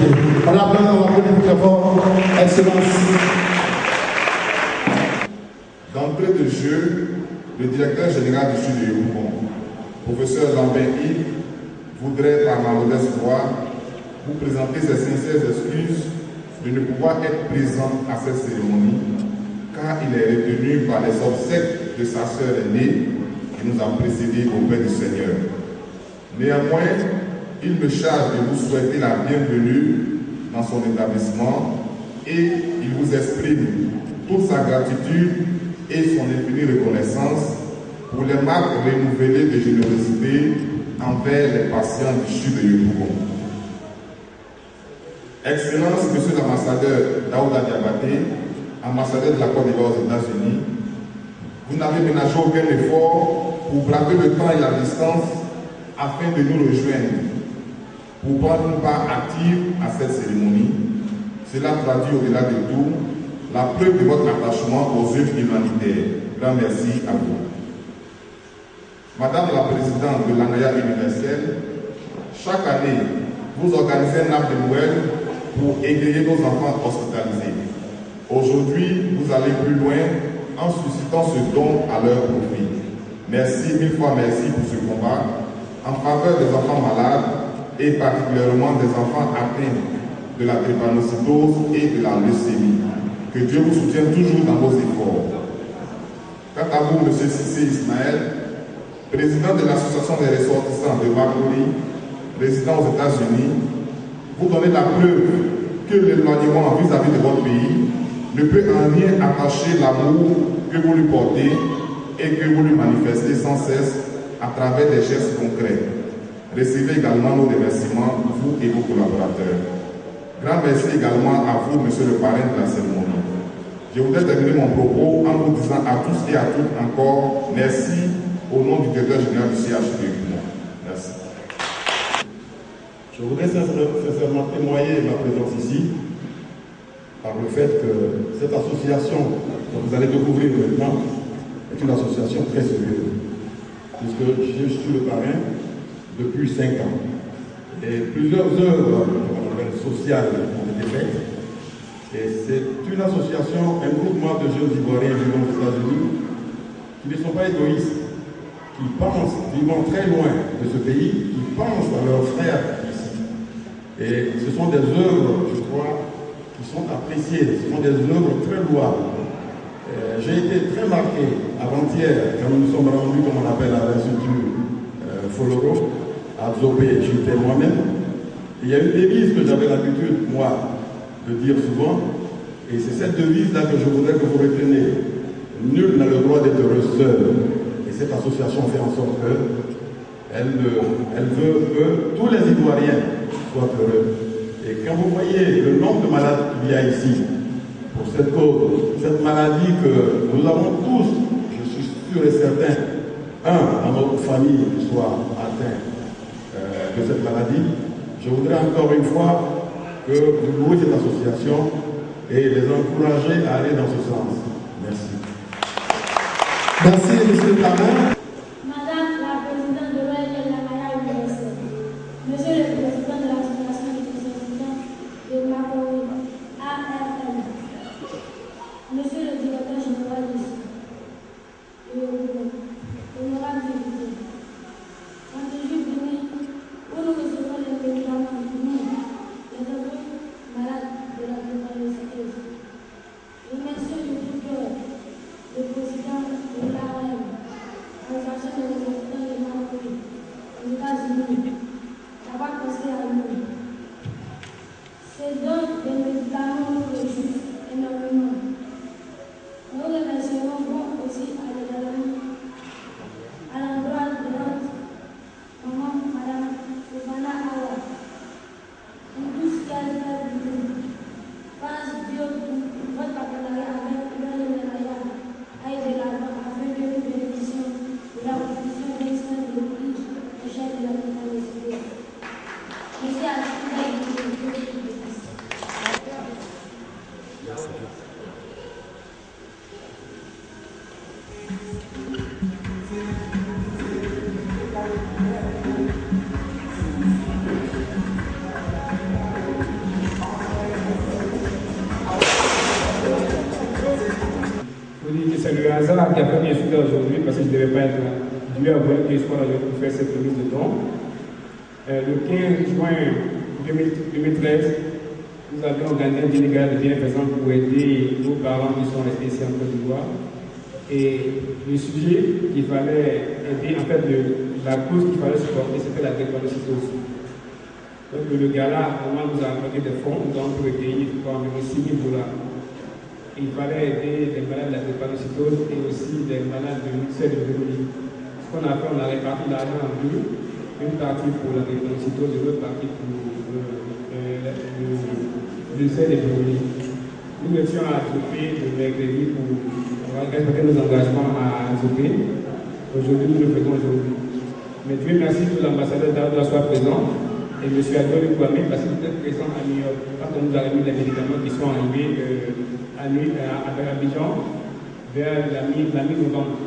On applaudit très fort, Excellence. D'entrée de jeu, le directeur général du Sud de Yopougon, professeur Lambert Yves, voudrait par ma modeste voix vous présenter ses sincères excuses de ne pouvoir être présent à cette cérémonie, car il est retenu par les obsèques de sa sœur aînée qui nous a précédés auprès du Seigneur. Néanmoins, il me charge de vous souhaiter la bienvenue dans son établissement et il vous exprime toute sa gratitude et son infinie reconnaissance pour les marques renouvelées de générosité envers les patients du Sud de Yopougon. Excellence, Monsieur l'ambassadeur Daouda Diabaté, ambassadeur de la Côte d'Ivoire aux États-Unis, vous n'avez ménagé aucun effort pour braver le temps et la distance afin de nous rejoindre, pour prendre une part active à cette cérémonie. Cela traduit au-delà de tout la preuve de votre attachement aux œuvres humanitaires. Grand merci à vous. Madame la Présidente de l'ANAYA universelle, chaque année, vous organisez un arbre de Noël pour égayer nos enfants hospitalisés. Aujourd'hui, vous allez plus loin en suscitant ce don à leur profit. Merci, mille fois merci pour ce combat en faveur des enfants malades et particulièrement des enfants atteints de la drépanocytose et de la leucémie. Que Dieu vous soutienne toujours dans vos efforts. Quant à vous, M. Cissé Ismaël, président de l'Association des ressortissants de Makori, résident aux États-Unis, vous donnez la preuve que l'éloignement vis-à-vis de votre pays ne peut en rien attacher l'amour que vous lui portez et que vous lui manifestez sans cesse à travers des gestes concrets. Recevez également nos remerciements, vous et vos collaborateurs. Grand merci également à vous, monsieur le parrain de la cérémonie. Je voudrais terminer mon propos en vous disant à tous et à toutes encore merci au nom du directeur général du CHU. Merci. Je voudrais sincèrement témoigner ma présence ici par le fait que cette association que vous allez découvrir maintenant est une association très sérieuse, puisque je suis le parrain depuis 5 ans. Et plusieurs œuvres sociales ont été faites. Et c'est une association, un groupement de jeunes Ivoiriens vivant aux États-Unis qui ne sont pas égoïstes, qui pensent, vivant très loin de ce pays, qui pensent à leurs frères ici. Et ce sont des œuvres, je crois, qui sont appréciées, ce sont des œuvres très louables. J'ai été très marqué avant-hier quand nous nous sommes rendus, comme on appelle, à l'Institut Foloro, à Zobé, j'étais moi-même. Il y a une devise que j'avais l'habitude, moi, de dire souvent, et c'est cette devise-là que je voudrais que vous reteniez. Nul n'a le droit d'être heureux seul. Et cette association fait en sorte qu'elle veut que tous les Ivoiriens soient heureux. Et quand vous voyez le nombre de malades qu'il y a ici, pour cette cause, cette maladie que nous avons tous, je suis sûr et certain, dans notre famille qui soit atteint de cette maladie, je voudrais encore une fois que vous louez cette association et les encourager à aller dans ce sens. Merci. Merci, monsieur le parrain. Madame la présidente de l'ANAYA universelle, monsieur le président de l'association des ressortissants de Makori, ARL, monsieur le directeur général ici, honorable député, en toujours venu pour nous recevoir les médicaments du monde, les enfants malades de la drépanocytose. Remercie de tout cœur le président de l'ARM, l'association des ressortissants de Makori, aux États-Unis, d'avoir pensé à nous. Ces dons de médicaments nous réjouissent énormément. Nous remercions aussi à l'endroit de notre maman, madame Oufana Awa, pour tout ce qu'elle fait pour nous. Grâce Dieu pour votre partenariat avec l'ANAYA a été là-bas afin que nous bénéficions de la position d'excellence de plus échelle de la drépanocytose. Merci à tous les ça qui a fait bien sûr aujourd'hui, parce que je ne devais pas être là. Dieu a voulu que je sois là pour faire cette remise de dons. Le 15 juin 2013, nous avions organisé un dîner de bienfaisance pour aider nos parents qui sont restés ici en Côte d'Ivoire. Et le sujet qu'il fallait aider, en fait, la cause qu'il fallait supporter, c'était la drépanocytose. Donc le gala, au moment où nous avons apporté des fonds, nous avons pu recueillir environ 6 000 $. Il fallait aider les malades de la drépanocytose et aussi les malades de l'ulcère de Broglie. Ce qu'on a fait, on a réparti l'argent en deux, une partie pour la drépanocytose et l'autre partie pour l'ulcère de Broglie. Nous étions à Zopé le mercredi pour respecter nos engagements à Zopé. Aujourd'hui, nous le faisons aujourd'hui. Mais Dieu merci que l'ambassadeur Daouda soit présent et M. Adol Kouame parce qu'il était présent à New York. Quand on nous a remis les médicaments qui sont arrivés à Abidjan vers la mi-novembre.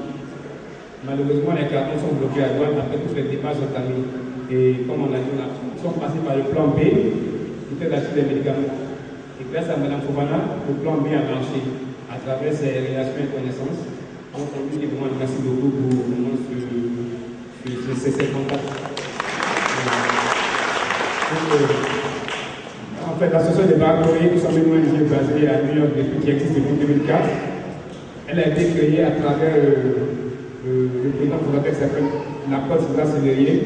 Malheureusement, les cartons sont bloqués à droite après tous les démarches entamées. Et comme on a dit, nous sommes passés par le plan B, qui était d'acheter des médicaments. Et grâce à Mme Fofana, le plan B a marché à travers ses relations et connaissances. Donc, on lui dit vraiment merci beaucoup pour ces contacts. En fait, l'association des Barcoris, nous sommes une ONG basée à New York qui existe depuis 2004. Elle a été créée à travers le président fondateur qui s'appelle l'apôtre Sylvain Célérier.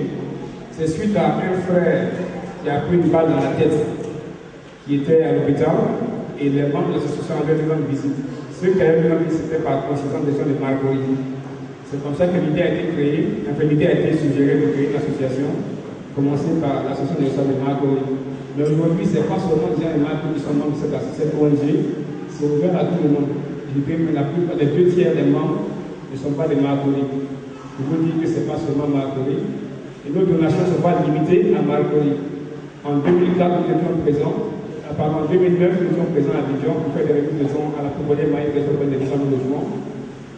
C'est suite à un frère qui a pris une balle dans la tête, qui était à l'hôpital, et les membres de l'association avaient besoin de visite. Ceux qui avaient besoin de visite, c'était par coïncidence des gens de Marguerite. C'est comme ça que l'idée a été créée, enfin l'idée a été suggérée de créer une association, commencée par l'association des gens de Marguerite. Mais aujourd'hui, ce n'est pas seulement les gens de Marguerite qui sont membres de cette ONG, c'est ouvert à tout le monde. Je dirais que les 2 tiers des membres ne sont pas des Marguerite. Je vous dis que ce n'est pas seulement Marguerite. Et nos donations ne sont pas limitées à Marguerite. En 2004, nous étions présents. En 2009, nous étions présents à Abidjan pour faire des remises de dons à la Pouponnière Maïs des de logement.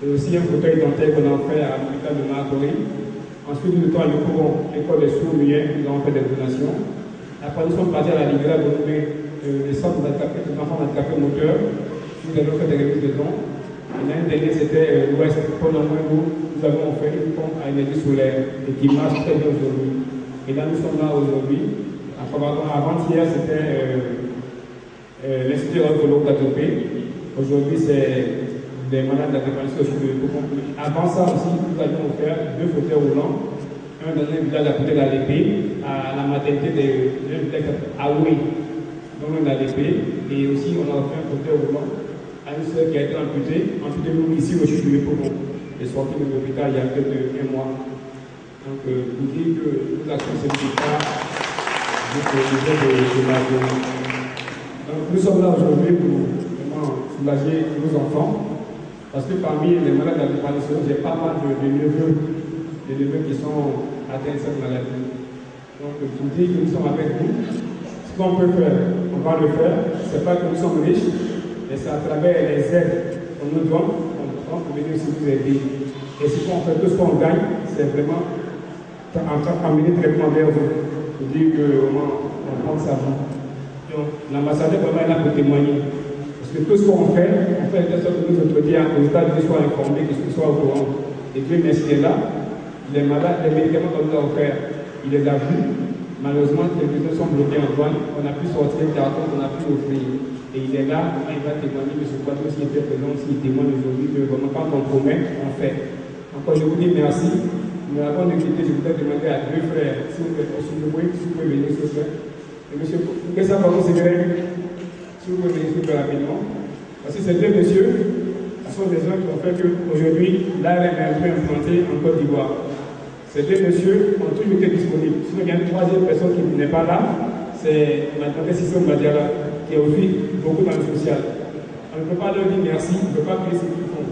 Et aussi un fauteuil dentaire qu'on a fait à l'hôpital de Marguerite. Ensuite, nous étions à l'Ecoron, l'école des sourds-muets, nous avons fait des donations. Après, nous sommes partis à la Libéra pour nommer les centres d'handicapés, les enfants handicapés moteurs. Nous avons fait des remises de dons. L'année dernière, c'était l'Ouest. Pendant un mois, nous avons fait une pompe à énergie solaire et qui marche très bien aujourd'hui. Et là, nous sommes là aujourd'hui. Avant-hier, c'était l'Institut de d'Adopé. Aujourd'hui, c'est des malades de la drépanocytose. Avant ça aussi, nous avions offert 2 fauteuils roulants. Un dans un village à côté de la Lépée, à la maternité de Aoui, dans le la Lépée. Et aussi, on a offert un fauteuil roulant à une soeur qui a été amputée nous ici au CHU de Pogon. Elle est sortie de l'hôpital il y a peut-être 1 mois. Donc, vous dites que nous actions ce pas donc, nous sommes là aujourd'hui pour vraiment soulager nos enfants. Parce que parmi les malades de la drépanocytose, j'ai pas mal de neveux qui sont atteints de cette maladie. Donc, je vous dis que nous sommes avec vous. Ce qu'on peut faire, on va le faire. Ce n'est pas que nous sommes riches, mais c'est à travers les aides qu'on nous donne, on peut venir aussi vous aider. Et ce qu'on fait, tout ce qu'on gagne, c'est vraiment amener directement vers vous. Pour dire qu'on prend sa vie. Donc, l'ambassadeur vraiment est là pour témoigner. Parce que tout ce qu'on fait de sorte que nos autorités aux États-Unis soient informés, qu'ils soient au courant. Et Dieu merci est là. Les malades, les médicaments qu'on nous a offerts, il les a vus. Malheureusement, quelques-uns sont bloqués en douane. On a pu sortir le carton qu'on a pu offrir. Et il est là, il va témoigner. M. Kouame aussi était présent, aussi il témoigne aujourd'hui que vraiment quand on promet, on fait. Encore, je vous dis merci. Mais avant de quitter, je voudrais demander à 2 frères, si vous pouvez venir, s'il vous plaît. Et monsieur, qu'est-ce que ça va vous séparer? Si vous pouvez venir, s'il vous plaît, rapidement. Parce que ces 2 messieurs, ce sont des gens qui ont fait qu'aujourd'hui, l'ARM est un peu implanté en Côte d'Ivoire. Ces 2 messieurs ont toujours été disponibles. Sinon, il y a une 3e personne qui n'est pas là, c'est Mme Sissou Madiala, qui est aussi beaucoup dans le social. On ne peut pas leur dire merci, on ne peut pas payer ce qu'ils font.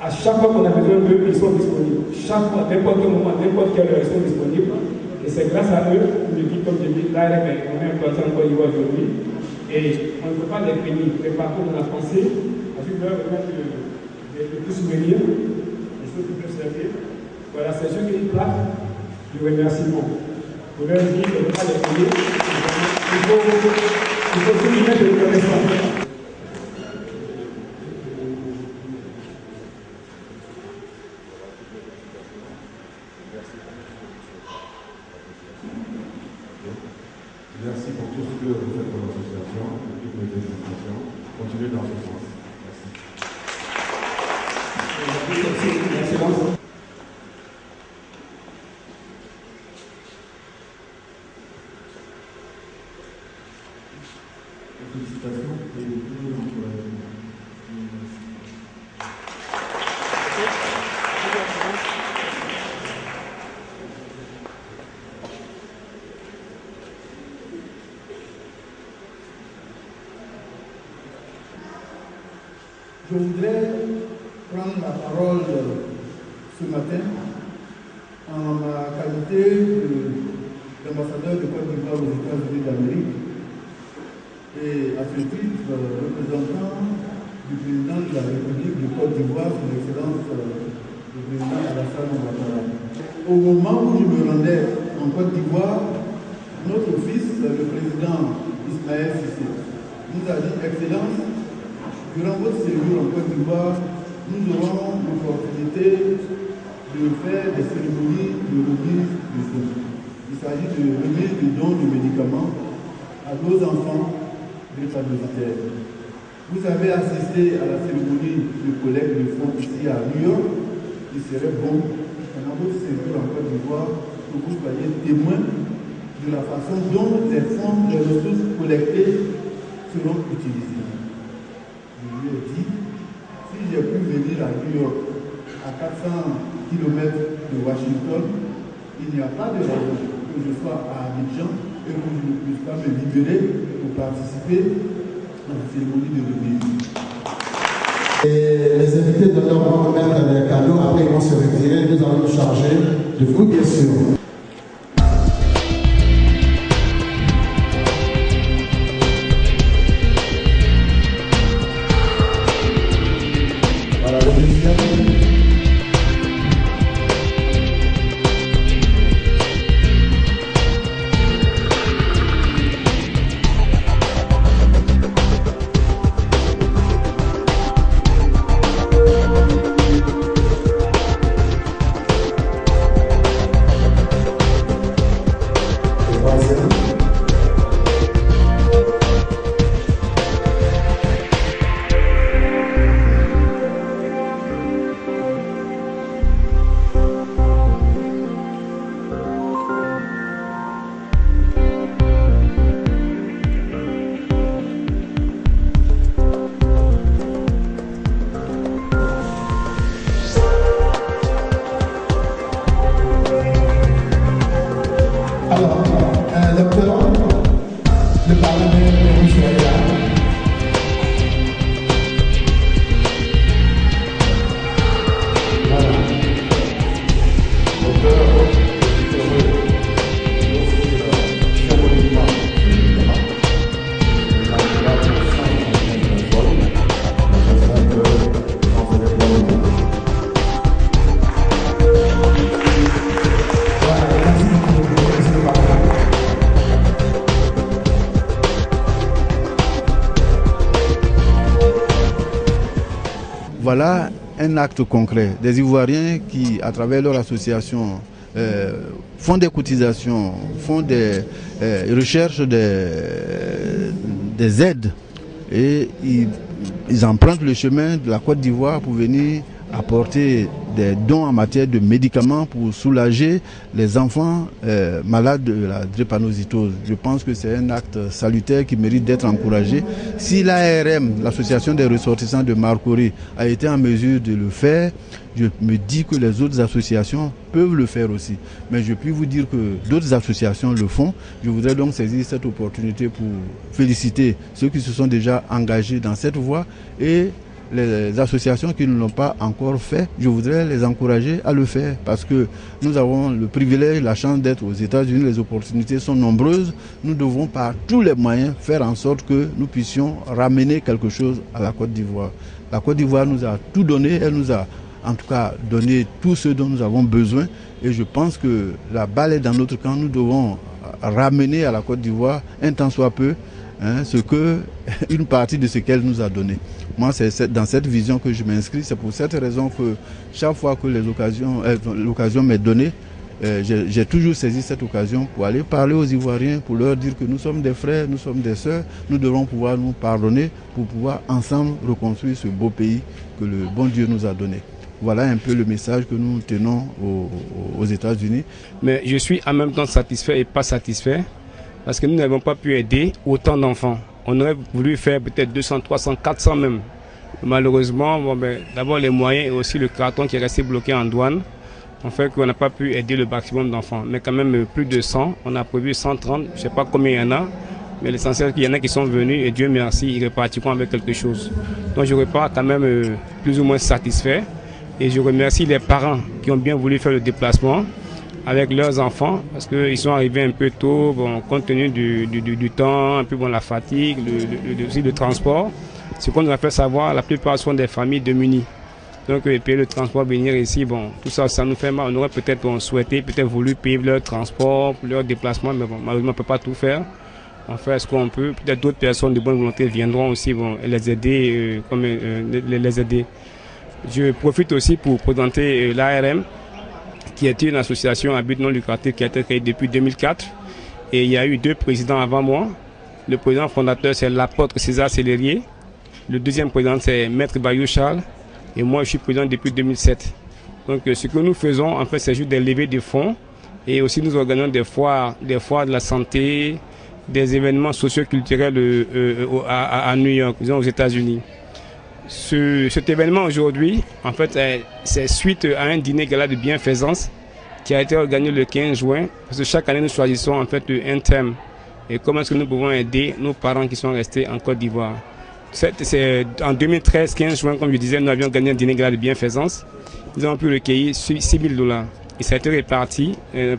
À chaque fois qu'on a besoin d'eux, ils sont disponibles. Chaque fois, n'importe quel moment, n'importe quelle heure, ils sont disponibles. Et c'est grâce à eux, je dis comme je dis, l'ARM, on est implanté en Côte d'Ivoire aujourd'hui. Et on ne peut pas les bénir. Mais par contre, on a pensé à leur remettre des petits souvenirs, des choses qui peuvent servir. Voilà, c'est juste une plaque de remerciement. Pour leur dire qu'on ne peut pas les payer. Il faut tout mettre de reconnaissance. Merci pour tout ce que vous faites pour l'association, pour toutes les institutions. Continuez dans ce sens. Merci. Félicitations et tous nos encouragements. Je voudrais prendre la parole ce matin en ma qualité d'ambassadeur de Côte d'Ivoire aux États-Unis d'Amérique et à ce titre représentant du président de la République de Côte d'Ivoire, son Excellence le président Alassane Ouattara. Au moment où je me rendais en Côte d'Ivoire, notre fils, le président Ismaël Cissé, nous a dit: Excellence, durant votre séjour en Côte d'Ivoire, nous aurons l'opportunité de faire des cérémonies de remise de dons. Il s'agit de remise de dons de médicaments à nos enfants drépanocytaires. Vous avez assisté à la cérémonie de collecte de fonds ici à New York. Il serait bon, pendant votre séjour en Côte d'Ivoire, que vous soyez témoin de la façon dont les fonds, les ressources collectées seront utilisées. Je lui ai dit, si j'ai pu venir à New York, à 400 km de Washington, il n'y a pas de raison que je sois à Abidjan et que je ne puisse pas me libérer pour participer à la cérémonie de remise. Et les invités de leur vont remettre les cadeaux, après ils vont se retirer, nous allons nous charger de vous, bien sûr. Voilà un acte concret des Ivoiriens qui, à travers leur association, font des cotisations, font des recherches, des aides, et ils empruntent le chemin de la Côte d'Ivoire pour venir apporter des dons en matière de médicaments pour soulager les enfants malades de la drépanocytose. Je pense que c'est un acte salutaire qui mérite d'être encouragé. Si l'ARM, l'association des ressortissants de Marcory, a été en mesure de le faire, je me dis que les autres associations peuvent le faire aussi. Mais je puis vous dire que d'autres associations le font. Je voudrais donc saisir cette opportunité pour féliciter ceux qui se sont déjà engagés dans cette voie, et les associations qui ne l'ont pas encore fait, je voudrais les encourager à le faire, parce que nous avons le privilège, la chance d'être aux États-Unis, les opportunités sont nombreuses. Nous devons par tous les moyens faire en sorte que nous puissions ramener quelque chose à la Côte d'Ivoire. La Côte d'Ivoire nous a tout donné, elle nous a en tout cas donné tout ce dont nous avons besoin, et je pense que la balle est dans notre camp. Nous devons ramener à la Côte d'Ivoire un tant soit peu une partie de ce qu'elle nous a donné. Moi, c'est dans cette vision que je m'inscris. C'est pour cette raison que chaque fois que l'occasion m'est donnée, j'ai toujours saisi cette occasion pour aller parler aux Ivoiriens, pour leur dire que nous sommes des frères, nous sommes des sœurs, nous devons pouvoir nous pardonner pour pouvoir ensemble reconstruire ce beau pays que le bon Dieu nous a donné. Voilà un peu le message que nous tenons aux États-Unis. Mais je suis en même temps satisfait et pas satisfait parce que nous n'avons pas pu aider autant d'enfants. On aurait voulu faire peut-être 200, 300, 400 même. Malheureusement, d'abord les moyens et aussi le carton qui est resté bloqué en douane ont fait qu'on n'a pas pu aider le maximum d'enfants. Mais quand même plus de 100, on a prévu 130, je ne sais pas combien il y en a. Mais l'essentiel, il y en a qui sont venus et Dieu merci, ils repartiront avec quelque chose. Donc je repars quand même plus ou moins satisfait. Et je remercie les parents qui ont bien voulu faire le déplacement avec leurs enfants parce qu'ils sont arrivés un peu tôt, compte tenu du temps, un peu la fatigue, aussi le transport. Ce qu'on nous a fait savoir, la plupart sont des familles démunies. Donc payer le transport, venir ici, tout ça, ça nous fait mal. On aurait peut-être souhaité, peut-être voulu payer leur transport, leur déplacement, mais malheureusement on ne peut pas tout faire. On fait ce qu'on peut. Peut-être d'autres personnes de bonne volonté viendront aussi les aider, les aider. Je profite aussi pour présenter l'ARM, qui est une association à but non lucratif qui a été créée depuis 2004. Et il y a eu 2 présidents avant moi. Le président fondateur, c'est l'apôtre César Célérier. Le deuxième président, c'est Maître Bayou Charles. Et moi, je suis président depuis 2007. Donc, ce que nous faisons, en fait, c'est juste des levées de fonds. Et aussi, nous organisons des foires de la santé, des événements socio-culturels à New York, disons aux États-Unis. Cet événement aujourd'hui, en fait, c'est suite à un dîner gala de bienfaisance qui a été organisé le 15 juin. Parce que chaque année, nous choisissons en fait un thème. Et comment est-ce que nous pouvons aider nos parents qui sont restés en Côte d'Ivoire. C'est en 2013, 15 juin, comme je disais, nous avions gagné un dîner gala de bienfaisance. Nous avons pu recueillir $6,000. Et ça a été réparti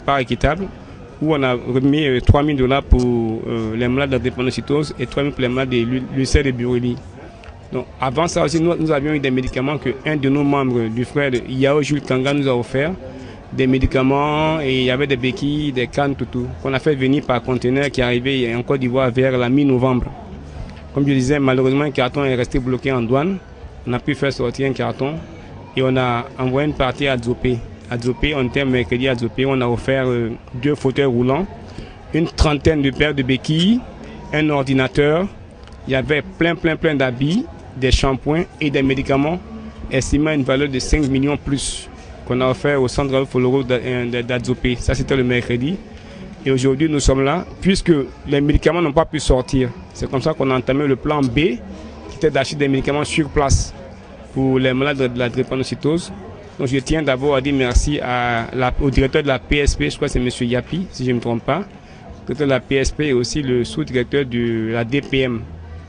par équitable, où on a remis $3,000 pour les malades de drépanocytose et $3,000 pour les malades de l'ulcère de Buruli. Donc, avant ça aussi, nous avions eu des médicaments qu'un de nos membres du frère Yao Jules Kanga nous a offert. Des médicaments et il y avait des béquilles, des cannes, tout. Qu'on a fait venir par conteneur qui est arrivé en Côte d'Ivoire vers la mi-novembre. Comme je disais, malheureusement, un carton est resté bloqué en douane. On a pu faire sortir un carton et on a envoyé une partie à Dzopé. À Dzopé, on était mercredi à Dzopé, on a offert 2 fauteuils roulants, une trentaine de paires de béquilles, un ordinateur. Il y avait plein d'habits, des shampoings et des médicaments estimés à une valeur de 5 millions plus qu'on a offert au centre Foloro d'Adzopé. Ça, c'était le mercredi. Et aujourd'hui, nous sommes là, puisque les médicaments n'ont pas pu sortir. C'est comme ça qu'on a entamé le plan B, qui était d'acheter des médicaments sur place pour les malades de la drépanocytose. Donc, je tiens d'abord à dire merci au directeur de la PSP, je crois que c'est M. Yapi, si je ne me trompe pas, le directeur de la PSP et aussi le sous-directeur de la DPM,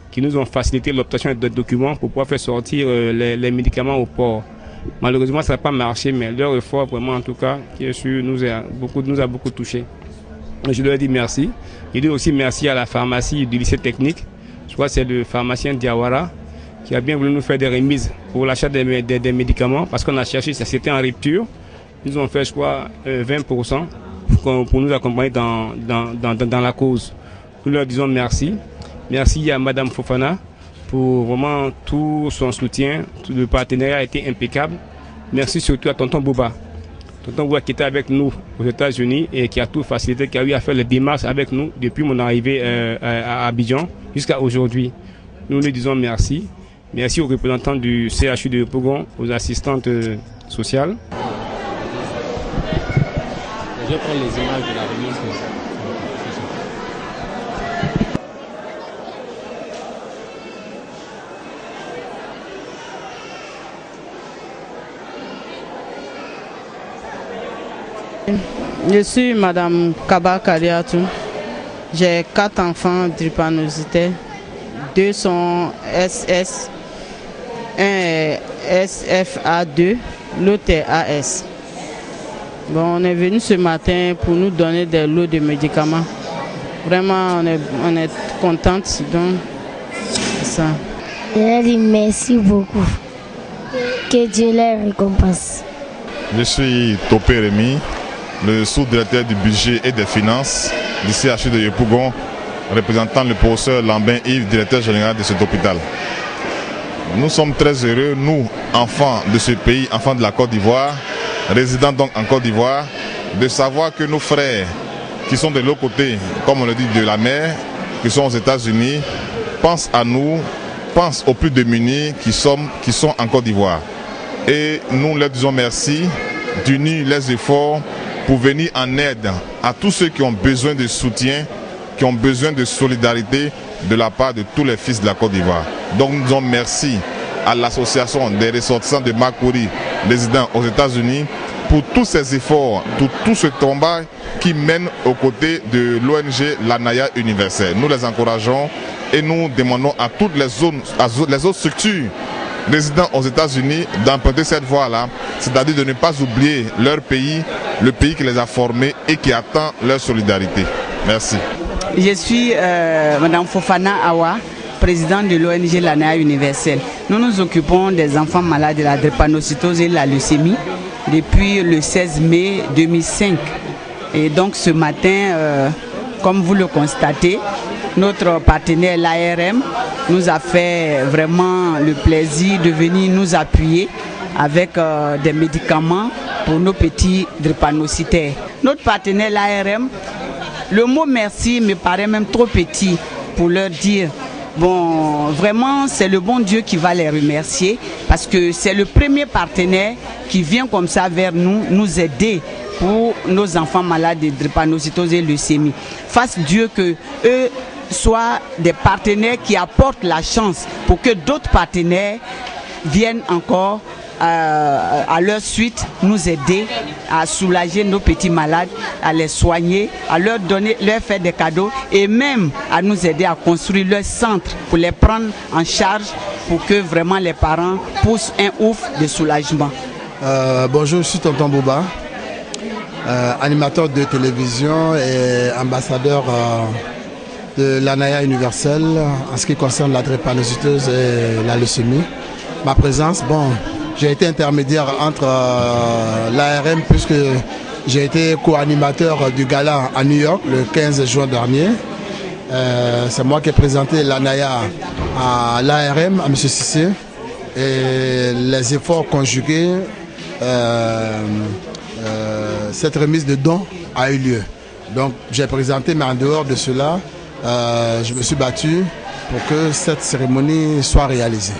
qui nous ont facilité l'obtention de documents pour pouvoir faire sortir les médicaments au port. Malheureusement, ça n'a pas marché, mais leur effort, vraiment, en tout cas, qui est sûr, nous a beaucoup touché. Je leur dis merci. Je dis aussi merci à la pharmacie du lycée technique. Je crois que c'est le pharmacien Diawara qui a bien voulu nous faire des remises pour l'achat des médicaments parce qu'on a cherché, c'était en rupture. Ils ont fait, je crois, 20% pour nous accompagner dans la cause. Nous leur disons merci. Merci à Madame Fofana pour vraiment tout son soutien. Tout le partenariat a été impeccable. Merci surtout à Tonton Bouba. Tonton Bouba qui était avec nous aux États-Unis et qui a tout facilité, qui a eu à faire les démarches avec nous depuis mon arrivée à Abidjan jusqu'à aujourd'hui. Nous lui disons merci. Merci aux représentants du CHU de Yopougon, aux assistantes sociales. Je prends les images de la remise. Je suis Madame Kaba Kaliatou. J'ai 4 enfants drépanocytaires. 2 sont SS, un est SFA2, l'autre est AS. Bon, on est venu ce matin pour nous donner des lots de médicaments. Vraiment, on est contente, donc ça. Je dis merci beaucoup. Que Dieu les récompense. Je suis Topé Rémi, le sous-directeur du budget et des finances du CHU de Yopougon, représentant le professeur Lambin Yves, directeur général de cet hôpital. Nous sommes très heureux, nous, enfants de ce pays, enfants de la Côte d'Ivoire, résidents donc en Côte d'Ivoire, de savoir que nos frères qui sont de l'autre côté, comme on le dit, de la mer, qui sont aux États-Unis, pensent à nous, pensent aux plus démunis qui sont en Côte d'Ivoire. Et nous leur disons merci d'unir les efforts pour venir en aide à tous ceux qui ont besoin de soutien, qui ont besoin de solidarité de la part de tous les fils de la Côte d'Ivoire. Donc nous disons merci à l'association des ressortissants de Makuri, résidents aux États-Unis, pour tous ces efforts, tout ce combat qui mène aux côtés de l'ONG Lanaya Universelle. Nous les encourageons et nous demandons à toutes les autres structures résidant aux États-Unis d'emprunter cette voie-là, c'est-à-dire de ne pas oublier leur pays, le pays qui les a formés et qui attend leur solidarité. Merci. Je suis Mme Fofana Awa, présidente de l'ONG Lanaya Universelle. Nous nous occupons des enfants malades de la drépanocytose et de la leucémie depuis le 16 mai 2005. Et donc ce matin, comme vous le constatez, notre partenaire l'ARM nous a fait vraiment le plaisir de venir nous appuyer avec des médicaments pour nos petits drépanocytaires. Notre partenaire l'ARM, le mot merci me paraît même trop petit pour leur dire. Bon, vraiment, c'est le bon Dieu qui va les remercier parce que c'est le premier partenaire qui vient comme ça vers nous aider pour nos enfants malades de drépanocytose et leucémie. Fasse Dieu que eux soient des partenaires qui apportent la chance pour que d'autres partenaires viennent encore à leur suite nous aider à soulager nos petits malades, à les soigner, à leur faire des cadeaux et même à nous aider à construire leur centre pour les prendre en charge pour que vraiment les parents poussent un ouf de soulagement. Bonjour, je suis Tonton Bouba, animateur de télévision et ambassadeur de l'Anaya Universelle en ce qui concerne la drépanocytose et la leucémie. Ma présence, bon, j'ai été intermédiaire entre l'ARM puisque j'ai été co-animateur du gala à New York le 15 juin dernier. C'est moi qui ai présenté l'ANAYA à l'ARM, à M. Cissé. Et les efforts conjugués, cette remise de dons a eu lieu. Donc j'ai présenté, mais en dehors de cela, je me suis battu pour que cette cérémonie soit réalisée.